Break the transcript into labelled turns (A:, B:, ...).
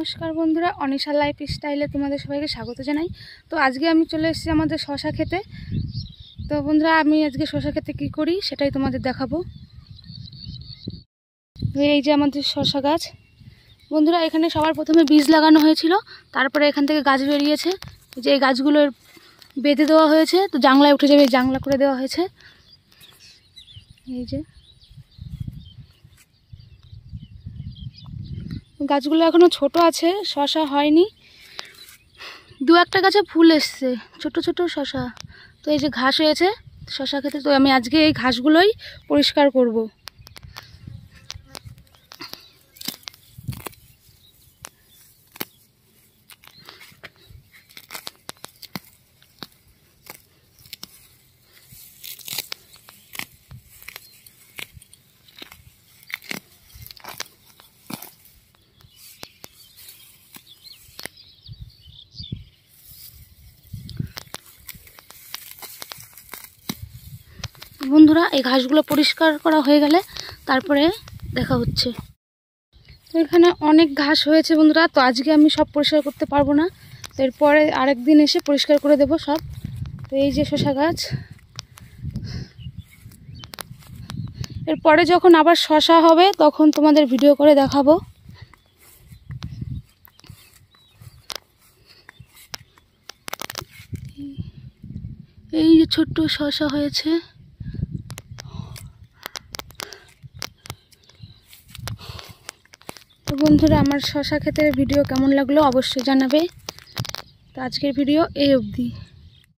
A: নমস্কার বন্ধুরা, অনিশা লাইফ স্টাইলে তোমাদের সবাইকে স্বাগত জানাই। তো আজকে আমি চলে এসেছি আমাদের শশা খেতে। তো বন্ধুরা, আমি আজকে শশা খেতে কী করি সেটাই তোমাদের দেখাবো। এই যে আমাদের শশা গাছ বন্ধুরা, এখানে সবার প্রথমে বীজ লাগানো হয়েছিল, তারপরে এখান থেকে গাছ বেরিয়েছে। যে এই গাছগুলোর বেঁধে দেওয়া হয়েছে, তো জাংলায় উঠে যাবে, জাংলা করে দেওয়া হয়েছে। এই যে গাছগুলো এখনো ছোট আছে, শশা হয়নি, দু একটা গাছে ফুল এসছে, ছোট ছোট শশা। তো এই যে ঘাস হয়েছে শশা খেতে, তো আমি আজকে এই ঘাসগুলোই পরিষ্কার করব। বন্ধুরা, এই ঘাসগুলো পরিষ্কার করা হয়ে গেলে তারপরে দেখা হচ্ছে। তো এখানে অনেক ঘাস হয়েছে বন্ধুরা, তো আজকে আমি সব পরিষ্কার করতে পারবো না, তো এরপরে আরেকদিন এসে পরিষ্কার করে দেব সব। তো এই যে শশা গাছ, এরপরে যখন আবার শশা হবে তখন তোমাদের ভিডিও করে দেখাবো। এই যে ছোট্ট শশা হয়েছে। তো বন্ধুরা, আমার শশা ক্ষেতের ভিডিও কেমন লাগলো অবশ্যই জানাবে। তো আজকের ভিডিও এই অবধি।